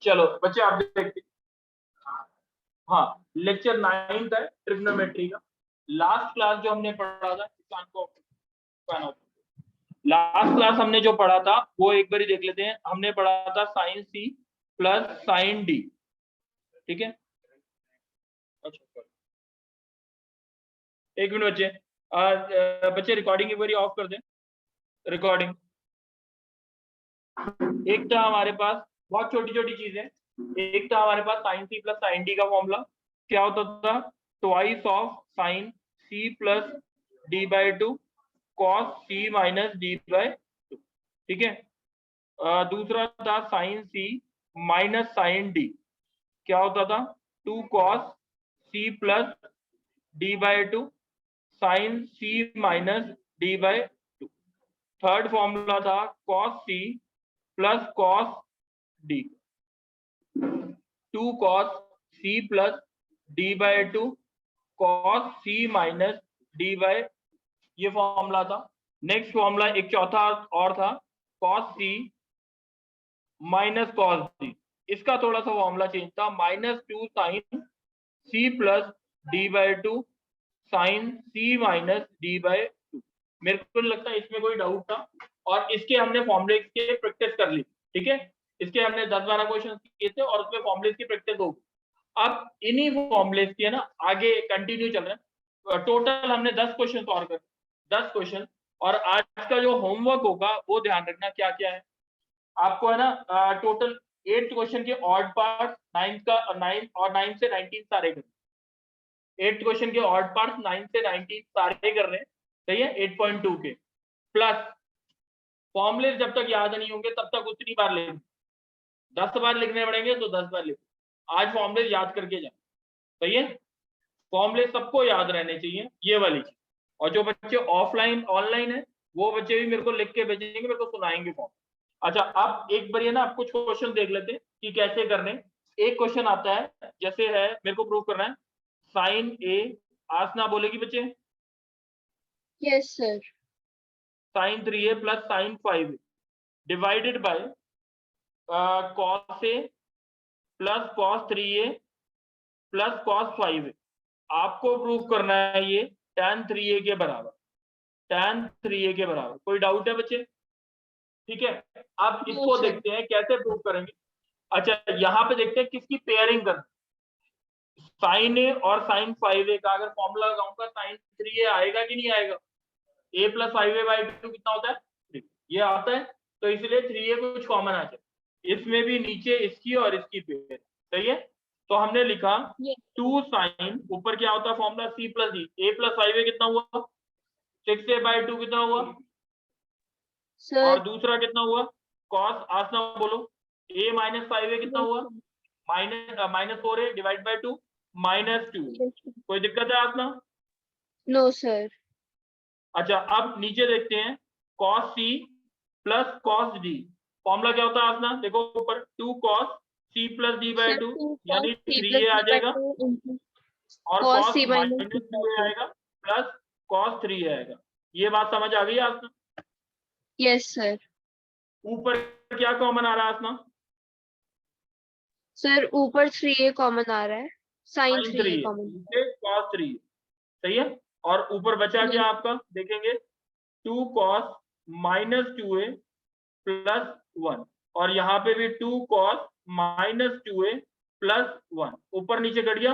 चलो बच्चे आप देखते, हाँ लेक्चर 9 है ट्रिग्नोमेट्री का। लास्ट क्लास जो हमने पढ़ा था, किसान को लास्ट क्लास हमने जो पढ़ा था वो एक बार ही देख लेते हैं। हमने पढ़ा था साइन सी प्लस साइन डी, ठीक है। अच्छा एक मिनट बच्चे, बच्चे रिकॉर्डिंग एक बार ऑफ कर दें, रिकॉर्डिंग। एक था हमारे पास बहुत छोटी छोटी चीजें, एक था हमारे पास साइन सी प्लस साइन डी का फॉर्मूला क्या होता था, twice of sine C plus D by two cos C minus D by two, ठीक है। दूसरा था साइन सी माइनस साइन डी, क्या होता था, two cos C plus D by two sine C minus D by two. Third formula था cos C plus cos D, two cos C plus D by two cos C minus D by, ये formula था। Next formula एक चौथा और था, cos C minus cos D, इसका थोड़ा सा फॉर्मूला चेंज था, minus two sine C plus D by two sine C minus D by two. मेरे को लगता है इसमें कोई डाउट था, और इसके हमने फॉर्मूले की प्रैक्टिस कर ली, ठीक है। इसके हमने 10-12 क्वेश्चन किए थे और उसमें फॉर्मूले की प्रैक्टिस होगी। अब इन्हीं फॉर्मूले की है ना आगे कंटिन्यू चल रहे हैं। टोटल हमने 10 क्वेश्चन सॉल्व कर, 10 क्वेश्चन। और आज का जो होमवर्क होगा वो ध्यान रखना क्या क्या है आपको, है ना। टोटल 8 क्वेश्चन के ऑड पार्ट 9 का 9 और 9 से 19 सारे कर, 8 क्वेश्चन के ऑड पार्ट 9 से 19 सारे कर रहे हैं, सही है। 8.2 के प्लस फॉर्मूले जब तक याद नहीं होंगे तब तक उतनी बार लेंगे, 10 बार लिखने पड़ेंगे तो 10 बार लिखो। आज फॉर्मूले याद करके जाए, सही है। फॉर्मूले सबको याद रहने चाहिए, ये वाली चीज। और जो बच्चे ऑफलाइन ऑनलाइन है वो बच्चे भी मेरे को लिख के भेजेंगे, मेरे को सुनाएंगे फॉर्म। अच्छा अब एक बार ना आप कुछ क्वेश्चन देख लेते हैं कि कैसे करने। एक क्वेश्चन आता है जैसे है, मेरे को प्रूव करना है, साइन ए, आसना बोलेगी बच्चे, yes sir, sine 3a plus sine 5a divided by cos A plus cos 3a plus cos 5a। आपको प्रूव करना है ये tan 3a के बराबर, tan 3a के बराबर। कोई डाउट है बच्चे? ठीक है, अब इसको देखते हैं कैसे प्रूव करेंगे। अच्छा यहाँ पे देखते हैं किसकी पेयरिंग कर, साइन ए और साइन 5a का अगर फॉर्मूला लगाऊंगा साइन 3a आएगा कि नहीं आएगा। a प्लस 5a बाई 2 कितना होता है 3, ये आता है। तो इसलिए 3a कुछ कॉमन आ जाए, इसमें भी नीचे इसकी और इसकी पेयर, सही है। तो हमने लिखा 2 साइन, ऊपर क्या होता है formula c plus D, a plus 5a कितना हुआ 6a बाई 2 कितना हुआ सर और दूसरा कितना हुआ कॉस, आसना बोलो, a माइनस 5a कितना हुआ -4a डिवाइड बाई 2 -2। कोई दिक्कत है आसना? No sir. अच्छा अब नीचे देखते हैं cos c plus cos d, formula क्या होता है आसना देखो ऊपर, 2 cos c plus d by 2 यानी 3a आ जाएगा, और cos cos c minus 2a आएगा प्लस cos 3a आएगा। ये बात समझ आ गई आसना? Yes sir. ऊपर क्या कॉमन आ रहा है आसना? सर ऊपर 3a कॉमन आ रहा है, sine sin 3a 3a common. नीचे cos 3a, सही है। और ऊपर बचा क्या आपका देखेंगे, 2 cos माइनस 2a प्लस 1, और यहाँ पे भी 2 cos माइनस 2a प्लस 1, ऊपर नीचे कट गया,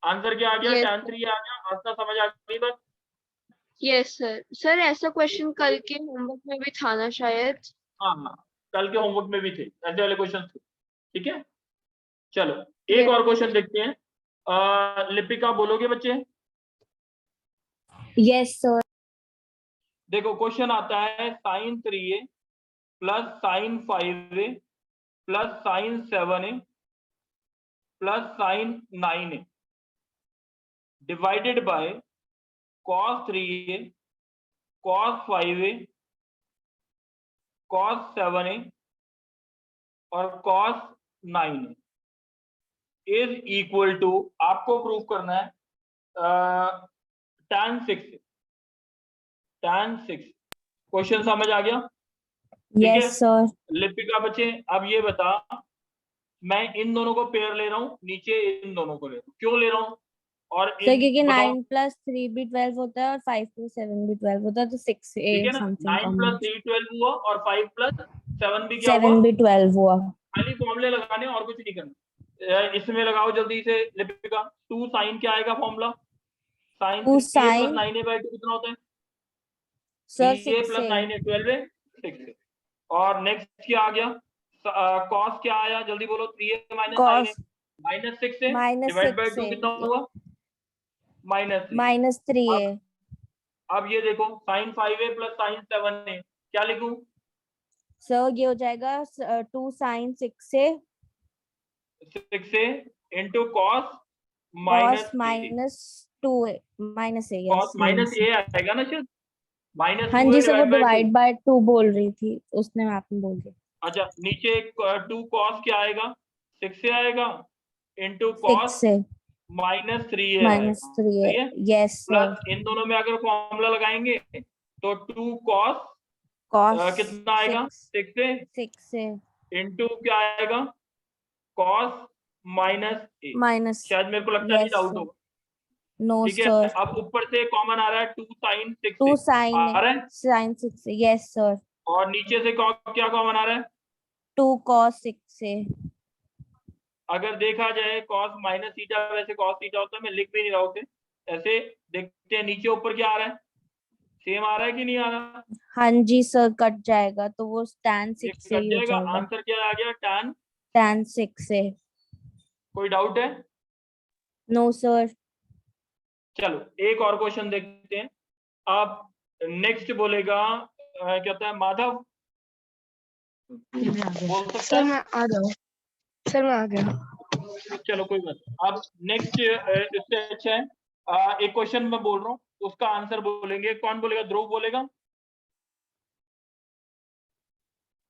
आंसर क्या आ गया tan 3 आ गया। आंसर समझ आ गई बस? Yes sir. सर ऐसा क्वेश्चन कल के होमवर्क में भी था ना शायद? हाँ हाँ, कल के होमवर्क में भी थे ऐसे वाले क्वेश्चन थे, ठीक है। चलो एक और क्वेश्चन देखते हैं। लिपिका बोलोगे बच्चे? Yes sir. देखो क्वेश्चन आता है sine 3a plus sine 5a plus sine 7a plus sine 9a divided by cos 3a cos 5a cos 7a और cos 9a is equal to, आपको प्रूव करना है tan 6, tan 6। क्वेश्चन समझ आ गया? ठीक है यस सर। लिपिका बच्चे अब ये बता मैं इन दोनों को पेयर ले रहा हूँ, नीचे इन दोनों को ले रहा हूँ, क्यों ले रहा हूँ? और सर इन क्योंकि बताओ, 9 + 3 भी 12 होता है और 5 + 7 भी 12 होता है, तो 6 ठीक है ना? समथिंग 9 कॉमन, + 3 12 हुआ और 5 + 7 भी क्या 7 हुआ? भी 12 हुआ। खाली फॉर्मूले लगाने और कुछ नहीं करना। इसमें लगाओ जल्दी से लिपिका। 2 sin क्या आएगा formula? sin 2 3a + sin 9a/2 कितना होता है? सर 3a 6 + 9a 12 है, 6 है। और नेक्स्ट क्या आ गया? cos क्या आया? जल्दी बोलो। 3a - 9a cos -6 से डिवाइड बाय 6 2 कितना हुआ? -3। -3 है। अब ये देखो sin 5a + sin 7a क्या लिखूं? सर ये हो जाएगा 2 sin 6 से 6a into cos cos -a। -2 -a, cos yes -a आएगा ना शायद? हाँ -2a जी सर, वो डिवाइड बाय 2। डिवाइड बाय 2 बोल रही थी, उसने आपने बोल दिया। अच्छा नीचे 2 cos क्या आएगा? 6 से आएगा into 6 cos से -3a आएगा। -3 है, सही है? Yes sir. प्लस इन दोनों में अगर फॉर्मूला लगाएंगे तो 2 cos cos कितना आएगा? 6 से 6 से into क्या आएगा? cos -a। शायद मेरे को लगता नहीं यस डाउट सर, होगा। नो ठीक है, सर। अब ऊपर से कॉमन आ रहा है 2 sin 6 2 से sin आ रहा है, sin 6 से, यस सर। और नीचे से क्या कॉमन आ रहा है? 2 cos 6 से। अगर देखा जाए cos -थीटा, वैसे cos थीटा होता है, मैं लिख भी नहीं रहा हूँ उसे, ऐसे देखते हैं नीचे ऊपर क्या आ रहा है, सेम आ रहा है कि नहीं आ रहा? हाँ जी सर, कट जाएगा तो वो tan 6 ये से कट ही हो जाएगा। जाएगा, आंसर क्या आ गया? tan। tan 6 से। कोई डाउट है? No sir. चलो एक और क्वेश्चन देखते हैं। अब नेक्स्ट बोलेगा क्या होता है माधव, बोल सकता सर है? मैं आ गया हूँ। सर मैं आ गया। चलो कोई बात नहीं। अब नेक्स्ट इससे अच्छा है, एक क्वेश्चन मैं बोल रहा हूँ, उसका आंसर बोलेंगे। कौन बोलेगा? ध्रुव बोलेगा?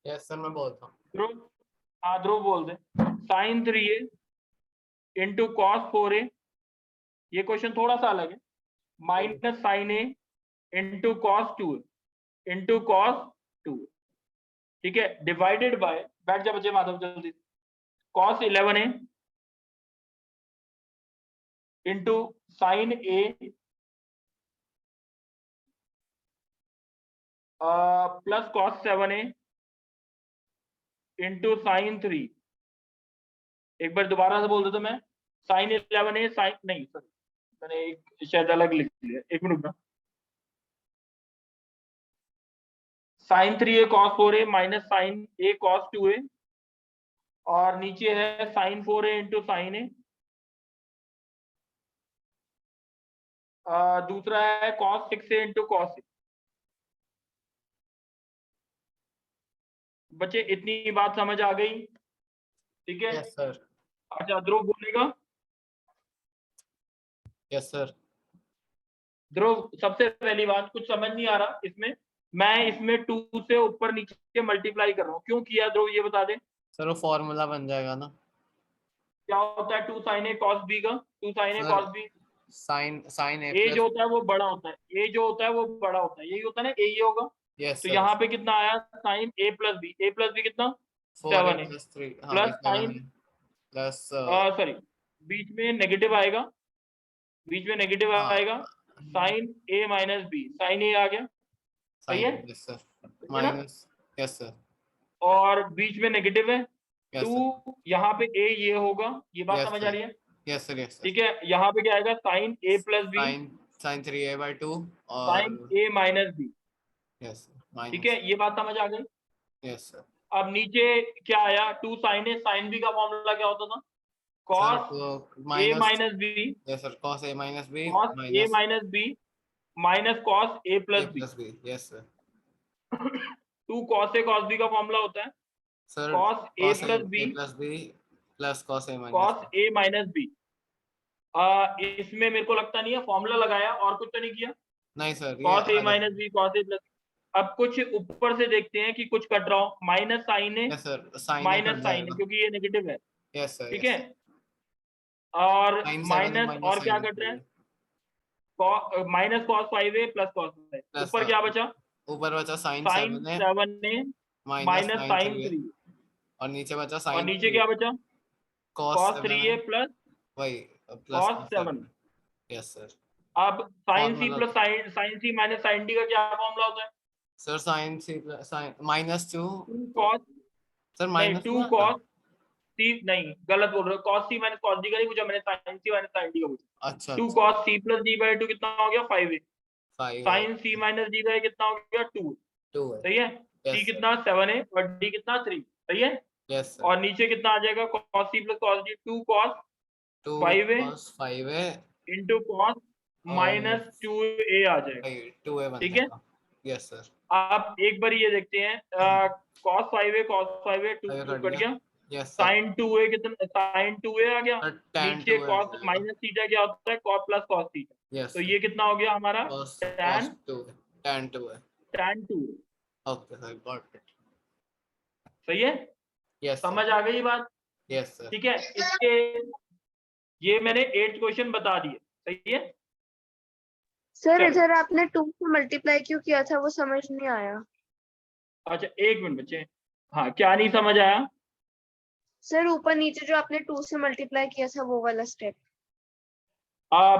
यस सर, मैं बोलता हूँ। ध्रुव, हाँ ध्रुव बोल दे। sin 3a into cos 4a, ये क्वेश्चन थोड़ा सा अलग है, minus sin a into cos 2a into cos 2, ठीक है, डिवाइडेड बाय, बैठ जा बच्चे माधव जल्दी, cos 11a into sin a plus cos 7a into sin 3। एक बार दोबारा से बोल देता मैं, sin 11a sin, नहीं सॉरी मैंने एक शायद अलग लिख लिया, एक मिनट ना। sin 3a cos 4a minus sin a cos 2a, और नीचे है sin 4a into sin a, दूसरा है cos 6a into cos a। बच्चे इतनी बात समझ आ गई? ठीक है। Yes sir. अच्छा ध्रुव बोलेगा? Yes sir. ध्रुव, सबसे पहली बात, कुछ समझ नहीं आ रहा इसमें, मैं इसमें 2 से ऊपर नीचे मल्टीप्लाई कर रहा हूँ, क्यों किया ध्रुव ये बता दे? सर वो फॉर्मूला बन जाएगा ना। क्या होता है 2 sin a cos b का? 2 sin a sir, cos b, sine a a जो प्लस। होता है वो बड़ा होता है, a जो होता है वो बड़ा होता है, यही होता है ना, a ये होगा। यस तो सर। यहाँ पे कितना आया? sin a प्लस b कितना? 4a 7a + 3, हाँ प्लस वही 7 sin, है प्लस। सॉरी बीच में नेगेटिव आएगा, बीच में नेगेटिव हाँ, आएगा, sin a minus b, sin a आ गया, सही है? साइन। Yes sir. सही है ना? माइनस। Yes sir. और बीच में नेगेटिव है, यस सर। 2 यहाँ पे a ये होगा, ये बात यस समझ आ सर। रही है? Yes sir. Yes sir. ठीक है, यहाँ पे क्या आएगा? sin a plus b, sine 3a/2 sin और a minus b, yes sir ठीक माइनस। है, ये बात समझ आ गई? Yes sir. अब नीचे क्या आया? 2 sin a sin b का फॉर्मूला क्या होता था? सर cos तो a minus. Minus b, yes sir, cos a - b cos a minus minus b minus cos a a plus b। + b। Yes sir. 2 cos a cos b का formula होता है sir cos a cos a plus b + b plus cos a - cos b। a minus b। इसमें मेरे को लगता नहीं है formula लगाया और कुछ तो नहीं किया। नहीं सर, ये cos a अलग माइनस है। b cos a plus. अब कुछ ऊपर से देखते हैं कि कुछ कट रहा हो, माइनस साइन है, यस सर, साइन ए माइनस कट साइन है जाएगा। क्योंकि ये नेगेटिव है, यस सर। ठीक यस है। सर। और साइन 7 माइनस, माइनस और क्या साइन कट रहा है? 3 minus cos 5a plus cos 5, plus ऊपर क्या बचा? ऊपर बचा साइन साइन 7 है 7a minus minus sign sign 3 है 3, और नीचे बचा और साइन नीचे 3 क्या बचा? cos 3a प्लस वही cos 7। Yes sir. अब sin c Formula plus sin c minus sin d का क्या फॉर्मूला होता है? सर साइन सी साइन -2 2 cos सर नहीं माइनस 2 cos c नहीं गलत बोल रहे हो, cos c minus cos d का नहीं पूछा मैंने, sin c minus sin d का पूछा। अच्छा 2 cos c plus d by 2 कितना हो गया 5a। 5 sin c minus d by कितना हो गया 2। 2 है। सही है। c कितना 7 है और d कितना 3। सही है। Yes sir. और नीचे कितना आ जाएगा cos c plus cos d 2 cos 2 5a cos 5 है इंटू cos माइनस 2a आ जाएगा। 2a बन ठीक है। जाएगा। Yes sir. आप एक बार ये देखते हैं cos 5a 2 कट कट गया। Yes sir. sin 2a कितना sin 2a आ गया। tan नीचे 2a cos माइनस थीटा क्या होता है cos plus cos theta. Yes तो ये कितना हो गया हमारा cos tan 2 tan 2 है। tan 2। Okay sir got it. सही है। यस समझ आ गई बात? Yes sir. ठीक है। इसके ये मैंने 8 क्वेश्चन बता दिए। सही है। सर चलो। इधर आपने 2 से मल्टीप्लाई क्यों किया था वो समझ नहीं आया। अच्छा एक मिनट बच्चे। हाँ क्या नहीं समझ आया? सर ऊपर नीचे जो आपने 2 से मल्टीप्लाई किया था वो वाला स्टेप।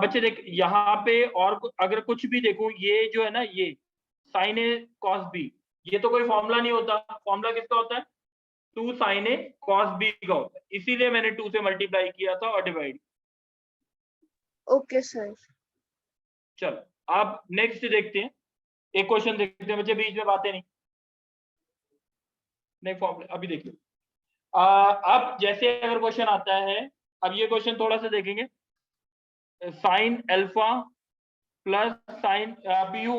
बच्चे देख यहाँ पे और अगर कुछ भी देखो ये जो है ना ये sin a cos b ये तो कोई फॉर्मूला नहीं होता। फॉर्मूला किसका होता है? 2 sin a cos b का होता है। इसीलिए मैंने 2 से मल्टीप्लाई किया था और डिवाइड। Okay sir. चलो अब नेक्स्ट देखते हैं। एक क्वेश्चन देखते हैं बच्चे, बीच में बातें नहीं। नहीं फॉर्मूला अभी देखिए। अब जैसे अगर क्वेश्चन आता है, अब ये क्वेश्चन थोड़ा सा देखेंगे। Sine alpha plus sine Piyu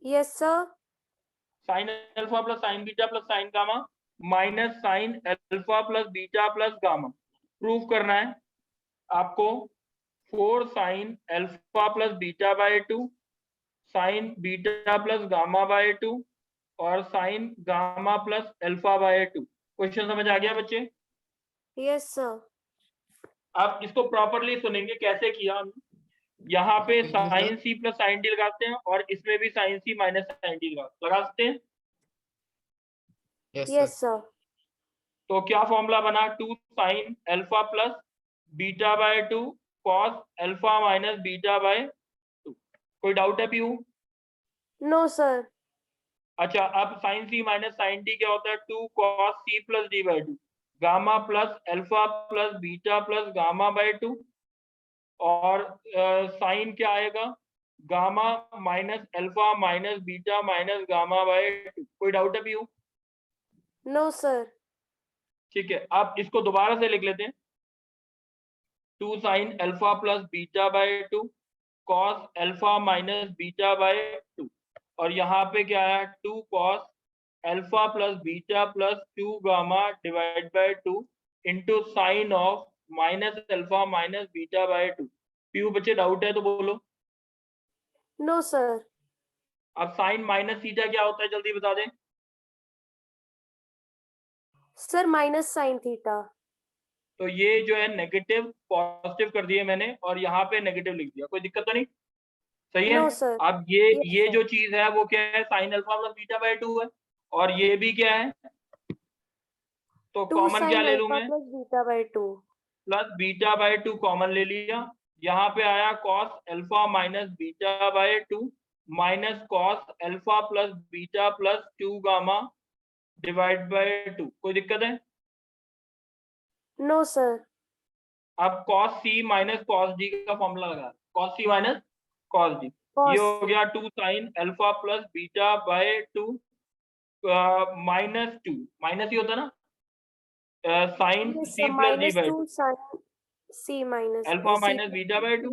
yes sir. Sine alpha plus sine beta plus sine gamma minus sine alpha plus beta plus gamma proof करना है आपको। 4 sine alpha plus beta by 2 sine beta plus gamma by 2 और sine gamma plus alpha by 2। Question समझ आ गया बच्चे? Yes sir. अब इसको प्रॉपरली सुनेंगे कैसे किया हमने। यहाँ पे साइन सी प्लस साइन डी लगाते हैं और इसमें भी साइन सी माइनस साइन डी लगा सकते हैं। Yes sir. तो क्या फॉर्मूला बना? 2 sine alpha plus beta by 2 cos alpha minus beta by 2। कोई डाउट है पीयू? No sir. अच्छा अब साइन सी माइनस साइन डी क्या होता है? 2 cos C plus D by 2 gamma plus alpha plus beta plus gamma by 2 और sine क्या आएगा? Gamma minus alpha minus beta minus gamma by 2। कोई डाउट है पीयू? No sir. ठीक है अब इसको दोबारा से लिख लेते हैं। 2 sine alpha plus beta by 2 cos alpha minus beta by 2 और यहाँ पे क्या है? 2 cos alpha plus beta plus 2 gamma divide by 2 into sine of minus alpha minus beta by 2। Piyu बच्चे डाउट है तो बोलो। No sir. अब साइन माइनस थीटा क्या होता है जल्दी बता दें। Sir minus sine theta. तो ये जो है नेगेटिव पॉजिटिव कर दिए मैंने और यहाँ पे नेगेटिव लिख दिया। कोई दिक्कत तो नहीं? सही है। No sir. अब ये Yes, जो sir. चीज है वो क्या है? Sign alpha plus beta by 2 है और ये भी क्या है? तो 2 कॉमन क्या साइन ले लूं अल्फा मैं? Plus beta by 2। Plus beta by 2 common ले लिया। यहाँ पे आया cos alpha minus beta by 2 minus cos alpha plus beta plus 2 gamma divide by 2। कोई दिक्कत है? No sir. अब cos C minus cos D का फॉर्मूला लगा। Cos C minus cos D ये हो गया 2 sine alpha plus beta by 2 minus 2 minus ही होता ना sign C plus D by 2 -2 sine C minus alpha minus beta by 2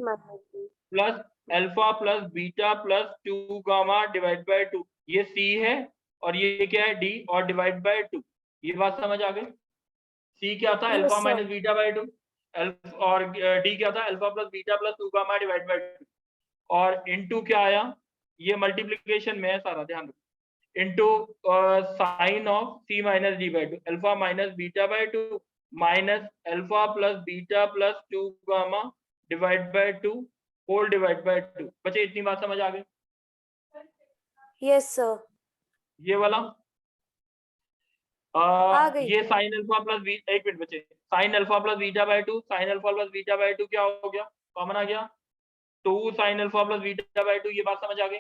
plus alpha plus beta plus 2 gamma divide by 2। ये सी है और ये क्या है? डी और डिवाइड बाय 2। ये बात समझ आ गई? सी क्या था? Yes, alpha sir. Minus beta by 2 और डी क्या था? Alpha plus beta plus 2 gamma divide by 2 और इनटू क्या आया? ये मल्टीप्लिकेशन में है सारा, ध्यान रखो। Into sine of c minus D by 2 alpha minus beta by 2 minus alpha plus beta plus 2 gamma divide by 2 whole divide by 2। बच्चे इतनी बात समझ आ गई? Yes sir. ये वाला आ गई। ये साइन अल्फा प्लस बी, एक मिनट बचे, sine alpha plus beta by 2, sine alpha plus beta by 2 क्या हो गया, कॉमन आ गया, 2 sine alpha plus beta by 2, ये बात समझ आ गई।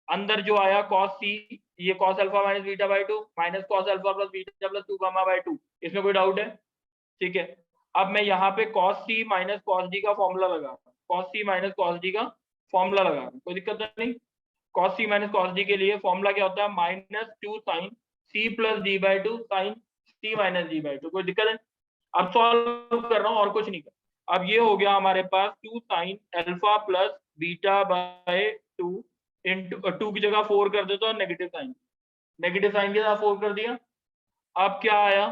अंदर जो आया कॉस सी, ये cos alpha minus beta by 2 minus cos alpha plus beta plus 2 gamma by 2, इसमें कोई डाउट है? ठीक है, अब मैं यहाँ पे cos C minus cos D का फॉर्मूला लगा, cos C minus cos D का फॉर्मूला लगा, कोई दिक्कत नहीं। Cos C minus cos D के लिए फॉर्मूला क्या होता है, minus 2 sine C plus D by 2 sine C minus D by 2, कोई दिक्कत है? अब सॉल्व कर रहा हूँ और कुछ नहीं कर, अब ये हो गया हमारे पास 2 sine alpha plus beta by 2 into 2 की जगह 4 कर दे तो नेगेटिव साइन के साथ 4 कर दिया। अब क्या आया,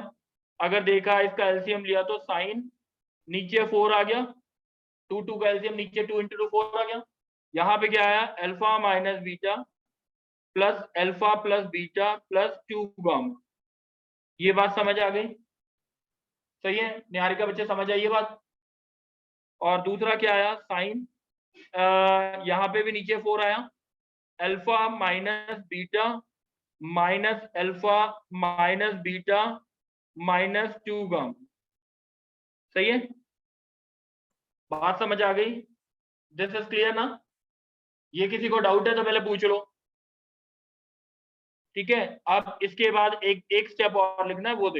अगर देखा इसका एलसीएम लिया तो साइन नीचे 4 आ गया, 2 का एलसीएम नीचे 2 इंटू 4 आ गया। यहाँ पे क्या आया, alpha minus beta plus alpha plus beta plus 2 gamma, ये बात समझ आ गई? सही है निहारिका बच्चे, समझ आई ये बात? और दूसरा क्या आया, साइन यहाँ पे भी नीचे 4 आया, alpha minus beta minus alpha minus beta minus 2 gamma, सही है? बात समझ आ गई? दिस इज क्लियर ना? ये किसी को डाउट है तो पहले पूछ लो, ठीक है? अब इसके बाद एक स्टेप और लिखना है, वो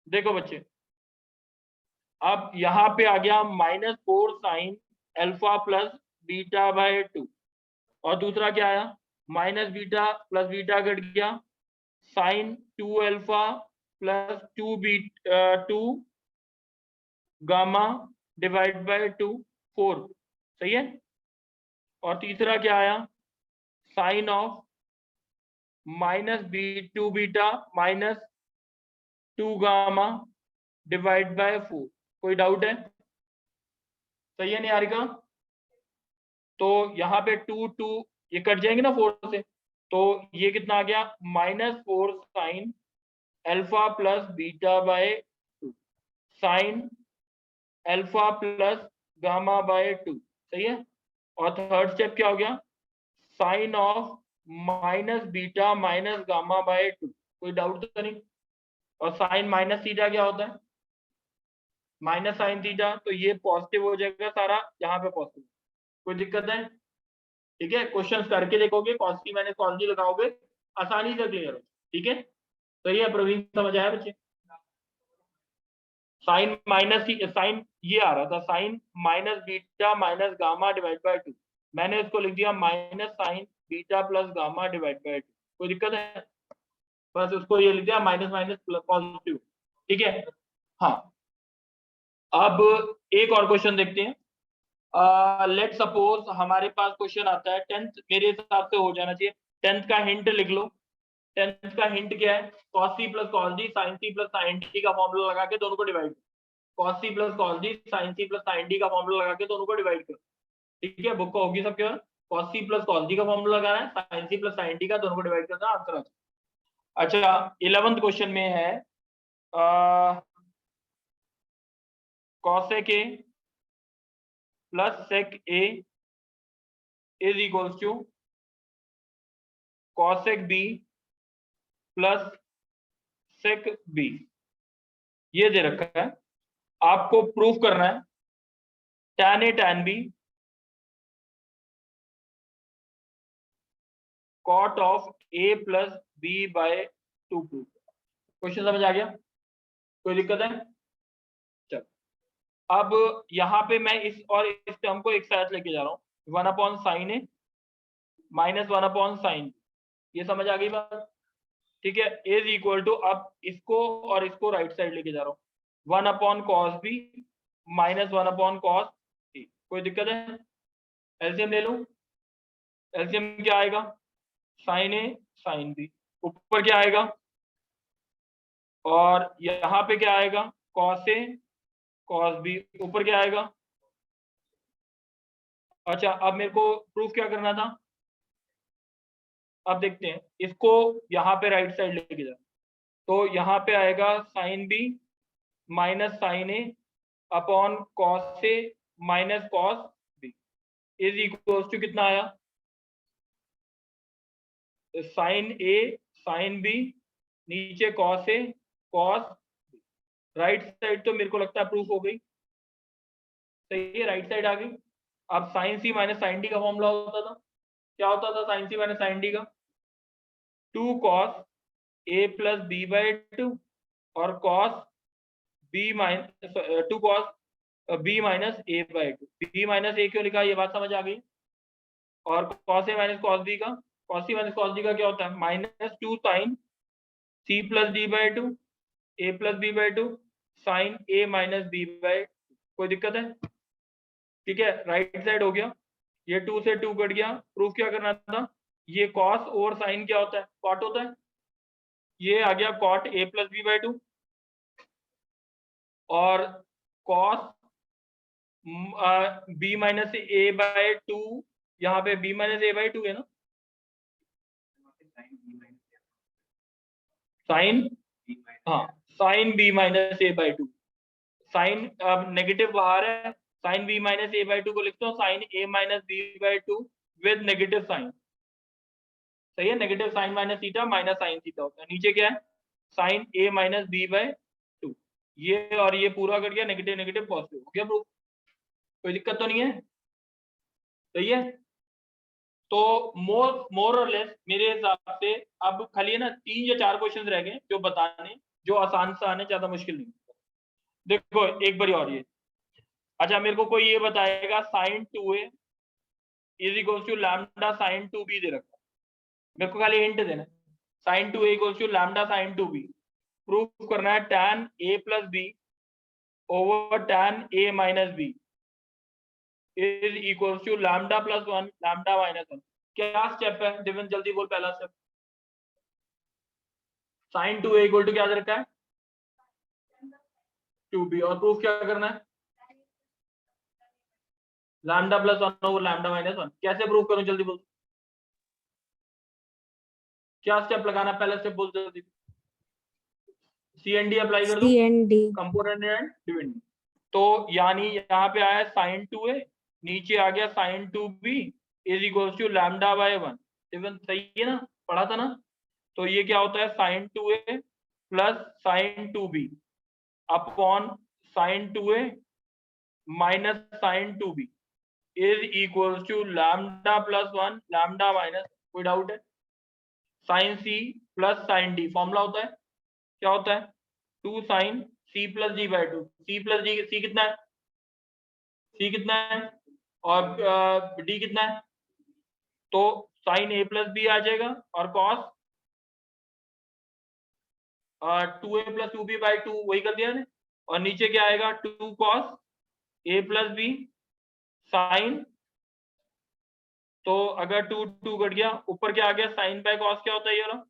देखो बच्चे, अब यहाँ पे आ गया minus 4 sine alpha plus beta by 2, और दूसरा क्या आया, माइनस बीटा प्लस बीटा घट गया, sine 2 alpha plus 2 gamma divide by 2 4, सही है? और तीसरा क्या आया, sine of minus two beta minus 2 gamma divide by 4, कोई डाउट है? सही है निहारिका? तो यहाँ पे 2 ये कट जाएंगे ना 4 से, तो ये कितना आ गया, -4 sine alpha plus beta by 2 sine alpha plus gamma by 2, सही है? और थर्ड स्टेप क्या हो गया, sine of minus beta minus gamma by 2, कोई डाउट तो नहीं? और साइन माइनस थीटा क्या होता है, माइनस साइन थीटा, तो ये पॉजिटिव हो जाएगा सारा, यहाँ पे पॉजिटिव, कोई दिक्कत है? ठीक है, क्वेश्चंस करके देखोगे, cos C minus cos D लगाओगे, आसानी से क्लियर हो, ठीक है? तो ये प्रवीण समझ आया बच्चे? साइन माइनस साइन ये आ रहा था, sine minus beta minus gamma divide by 2, मैंने इसको लिख दिया minus sine beta plus gamma divide by 2, कोई दिक्कत है? बस उसको ये लिख दिया माइनस माइनस प्लस पॉजिटिव, ठीक है? हाँ, अब एक और क्वेश्चन देखते हैं। लेट सपोज हमारे पास क्वेश्चन आता है 10th, मेरे हिसाब से हो जाना चाहिए, 10th का हिंट लिख लो। 10th का हिंट क्या है, cos c plus cos d sin c plus sin d का फॉर्मूला लगा के दोनों को डिवाइड करो, cos c plus cos d sin c plus sin d का फॉर्मूला लगा के दोनों को डिवाइड करो, ठीक है? बुक को होगी सबके पास, cos c plus cos d का फॉर्मूला लगाना है, sin c plus sin d का दोनों को डिवाइड करना, आंसर आ जाए। अच्छा, 11th क्वेश्चन में है cosec a plus sec a is equals to cosec b plus sec b, ये दे रखा है, आपको प्रूफ करना है tan a tan b cot of a plus b by 2 proof. Question समझ आ गया? कोई दिक्कत है? चल, अब यहाँ पे मैं इस टर्म को एक साथ लेके जा रहा हूँ, 1/sin a माइनस 1/sin, ये समझ आ गई बात? ठीक है, इज इक्वल टू, अब इसको और इसको राइट साइड लेके जा रहा हूँ, 1/cos b minus 1/cos a, कोई दिक्कत है? एलसीएम ले लो, एलसीएम क्या आएगा, sin a sin b, ऊपर क्या आएगा, और यहाँ पे क्या आएगा, cos a cos b, ऊपर क्या आएगा? अच्छा, अब मेरे को प्रूफ क्या करना था, अब देखते हैं, इसको यहाँ पे राइट साइड लेके जा, तो यहाँ पे आएगा sin b minus sin a upon cos a minus cos b is equal to कितना आया, साइन ए साइन बी, नीचे cos a cos, right side तो मेरे को लगता है प्रूफ हो गई, सही है, राइट साइड आ गई। अब साइन सी माइनस साइन डी का फॉर्मूला होता था, क्या होता था साइन सी माइनस साइन डी का, 2 cos a plus b by 2 और cos b minus 2 cos b minus a by 2, b minus a क्यों लिखा, ये बात समझ आ गई। और cos a minus cos b का, cos c minus cos d का क्या होता है, minus 2 sine c plus d by 2 a plus b by 2 sine a minus b by, कोई दिक्कत है, ठीक है, राइट साइड हो गया, ये 2 से 2 कट गया। प्रूफ क्या करना था, ये कॉस और साइन क्या होता है, कॉट होता है, ये आ गया cot a plus b by 2 और cos b minus a by 2, यहाँ पे b माइनस a बाई 2 है ना, साइन, हाँ sine b minus a by 2, sine अब नेगेटिव बाहर है, sine b minus a by 2 को लिखते हो sine a minus b by 2 with negative sine, सही है, negative sine minus theta minus sine theta होता है, नीचे क्या है sine a minus b by 2, ये और ये पूरा कर गया, नेगेटिव नेगेटिव पॉजिटिव हो गया प्रूफ, कोई दिक्कत तो नहीं है, सही है। तो मोर और लेस मेरे हिसाब से अब खाली है ना 3 या 4 क्वेश्चंस रह गए जो बताने, जो आसान से आने, ज्यादा मुश्किल नहीं। देखो एक बार और ये, अच्छा मेरे को कोई ये बताएगा sine 2a is equals to lambda sine 2b दे रखा है, मेरे को खाली हिंट देना, sine 2a equals to lambda sine 2b, proof करना है tan a plus b over tan a minus b is equals to lambda plus 1 lambda minus 1। क्या स्टेप है दिव्यन, जल्दी बोल, पहला step, sign 2a equal to क्या दे रखा है 2b, और प्रूफ क्या करना है lambda plus 1 over lambda minus 1। कैसे प्रूफ करूं, जल्दी बोल, क्या स्टेप लगाना, पहला स्टेप बोल जल्दी, सी एन डी अप्लाई कर दो, CND कंपोनेंट एंड डिविडेंड, तो यानी यहाँ पे आया साइन 2a, नीचे आ गया sine 2b is equals to lambda by 1, even सही है ना, पढ़ा था ना, तो ये क्या होता है sine 2a plus sine 2b upon sine 2a minus sine 2b is equals to lambda plus 1 lambda minus, कोई डाउट है, sine c plus sine d formula होता है, क्या होता है 2 sine c plus d by 2, c plus d, c कितना है, c कितना है और d कितना है, तो साइन a प्लस b आ जाएगा और cos 2a plus 2b by 2 वही कर दिया ने, और नीचे क्या आएगा 2 cos a plus b sine, तो अगर 2 2 कट गया, ऊपर क्या आ गया साइन बाय कॉस, क्या होता है ये वाला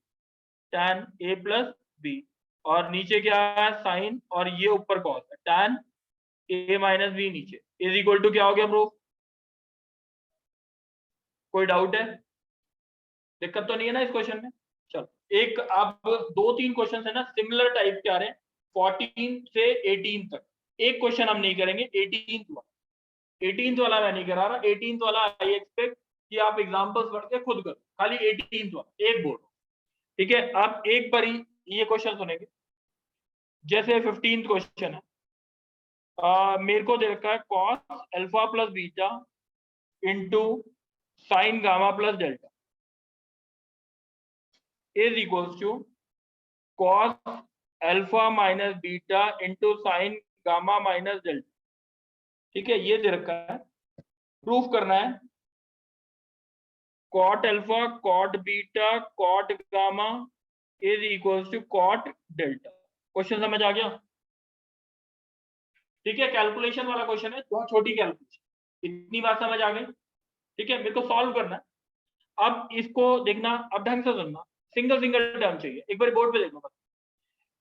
tan a प्लस b, और नीचे क्या है साइन और ये ऊपर कॉस है tan a माइनस b नीचे इज इक्वल टू क्या हो गया प्रूफ, कोई डाउट है, दिक्कत तो नहीं है ना इस क्वेश्चन में। चलो एक अब 2-3 क्वेश्चन है ना सिमिलर टाइप के आ रहे हैं 14 से 18 तक, एक क्वेश्चन हम नहीं करेंगे 18th वाला मैं नहीं करा रहा, 18th वाला आई एक्सपेक्ट कि आप एग्जांपल्स पढ़ के खुद करो, खाली 18th वाला एक बोर्ड, ठीक है। आप एक बार ये क्वेश्चन सुनेंगे, जैसे 15th क्वेश्चन है, मेरे को दे रखा है cos alpha plus beta into sine gamma plus delta is equals to cos alpha minus beta into sine gamma minus delta, ठीक है, ये दे रखा है, प्रूफ करना है cot alpha cot beta cot gamma is equals to cot delta. Question समझ आ गया, ठीक है, कैलकुलेशन वाला क्वेश्चन है, बहुत छोटी कैलकुलेशन, इतनी बात समझ आ गई, ठीक है, मेरे को सॉल्व करना है। अब इसको देखना, अब ढंग से सुनना, सिंगल सिंगल टर्म चाहिए, एक बार बोर्ड पे देखो बस,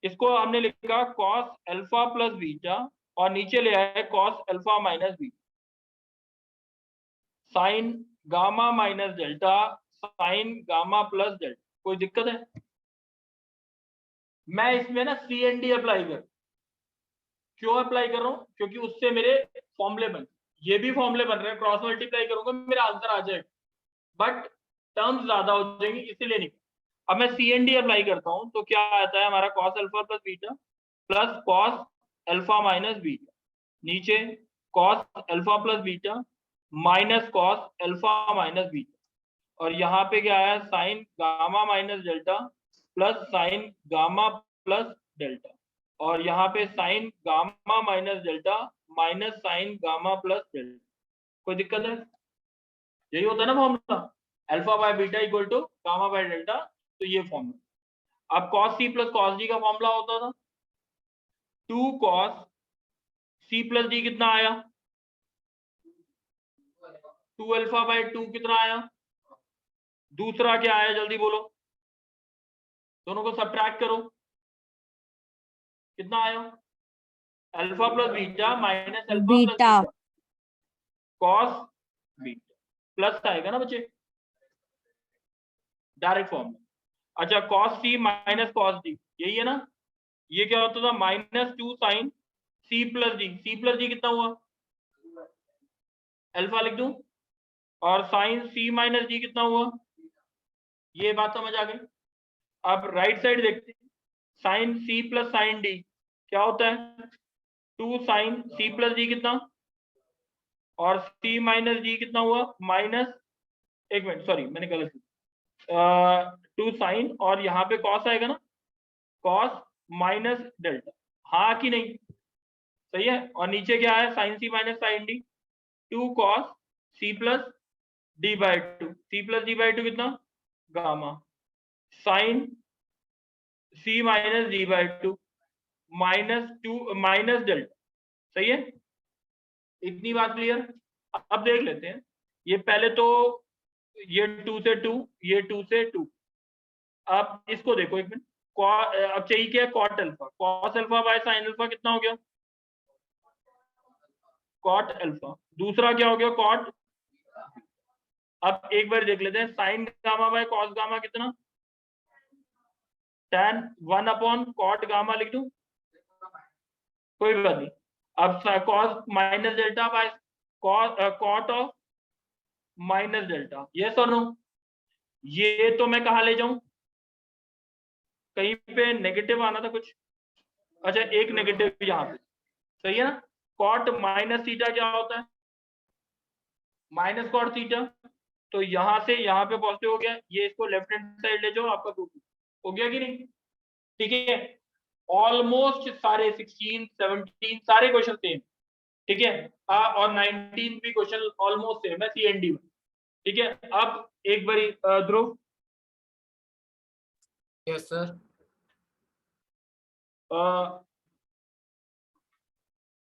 इसको हमने लिखा कॉस अल्फा प्लस बीटा और नीचे ले आए cos alpha minus beta sine gamma minus delta sign gamma plus delta, कोई दिक्कत है, मैं इसमें ना CND अप्लाई कर, क्यों अप्लाई कर रहा हूं, क्योंकि उससे मेरे फॉर्मूले बन, ये भी फॉर्मूले बन रहे हैं, क्रॉस मल्टीप्लाई करूंगा मेरा आंसर आ जाएगा, बट टर्म्स ज्यादा हो जाएंगी इसीलिए नहीं। अब मैं सी एन डी अप्लाई करता हूँ तो क्या आता है हमारा cos alpha plus beta plus cos alpha minus beta, नीचे cos alpha plus beta minus cos alpha minus beta, और यहाँ पे क्या है sine gamma minus delta plus sine gamma plus delta, और यहाँ पे sine gamma minus delta minus sine gamma plus delta. कोई दिक्कत है? यही होता है ना formula, alpha by beta equal to gamma by delta, तो ये फॉर्मूला। अब cos c plus cos d का फॉर्मूला होता था 2 cos c प्लस d कितना आया 2 अल्फा बाय 2 कितना आया, दूसरा क्या आया जल्दी बोलो, दोनों को सब्ट्रैक्ट करो, कितना आया alpha plus beta minus alpha plus beta cos beta plus आएगा ना बच्चे, डायरेक्ट फॉर्म में। अच्छा cos c minus cos d यही है ना, ये क्या होता था minus 2 sine c plus d, c plus d कितना हुआ अल्फा लिख दूं, और साइन c माइनस डी कितना हुआ, ये बात समझ आ गई। अब राइट साइड देखते हैं, sine c plus sine d क्या होता है 2 साइन c प्लस डी कितना, और c माइनस डी कितना हुआ माइनस, एक मिनट सॉरी मैंने गलत 2 साइन, और यहाँ पे कॉस आएगा ना कॉस माइनस डेल्टा, हाँ कि नहीं, सही है, और नीचे क्या है sine C minus sine D 2 cos C plus D by two, C plus D by two कितना gamma, sine C minus D by two minus 2 minus delta, सही है, इतनी बात क्लियर। अब देख लेते हैं, ये पहले तो ये 2 से 2, ये 2 से 2, अब इसको देखो एक मिनट, अब चाहिए क्या cot alpha, cos alpha by sine alpha कितना हो गया कॉट अल्फा, दूसरा क्या हो गया कॉट, अब एक बार देख लेते हैं sine gamma by cos gamma कितना, tan 1 अपॉन कॉट गामा लिख दूं, कोई बात नहीं। अब cos minus delta by cot of minus delta, yes और नो, ये तो मैं कहा ले जाऊं, कहीं पे नेगेटिव आना था कुछ, अच्छा एक नेगेटिव यहाँ पे, सही है ना, कॉट माइनस थीटा क्या होता है माइनस कॉट थीटा, तो यहाँ से यहाँ पे पॉजिटिव हो गया, ये इसको लेफ्ट हैंड साइड ले जाओ, आपका प्रूफ हो गया कि नहीं, ठीक है। ऑलमोस्ट सारे 16 17 सारे क्वेश्चन सेम, ठीक है, और 19 भी क्वेश्चन ऑलमोस्ट सेम है सीएनडी में, ठीक है। अब एक बारी ध्रुव, यस सर,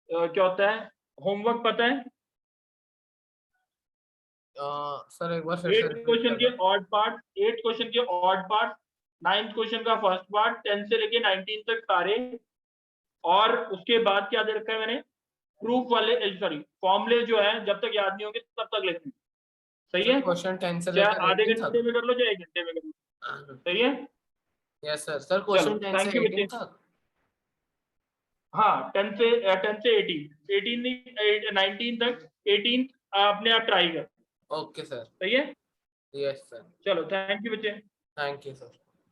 क्या होता है होमवर्क पता है, सर एक बार फिर 8 क्वेश्चन के ऑड पार्ट, 8 क्वेश्चन के ऑड पार्ट, 9th क्वेश्चन का फर्स्ट पार्ट, 10 से लेके 19 तक सारे, और उसके बाद क्या दे रखा है मैंने प्रूफ वाले, सॉरी फॉर्मूले जो है जब तक याद नहीं होंगे तब तक लिखने, सही है, क्वेश्चन 10 से चाहे लेकर आधे 18 घंटे में कर लो चाहे 1 घंटे में कर लो, सही है। Yes sir, sir question 10 thank से यू 18 बच्चे, तक, हाँ 10 से 18 नहीं 19 तक, 18 अपने आप ट्राई कर, ओके सर, सही है, यस सर, चलो थैंक यू बच्चे। Thank you sir.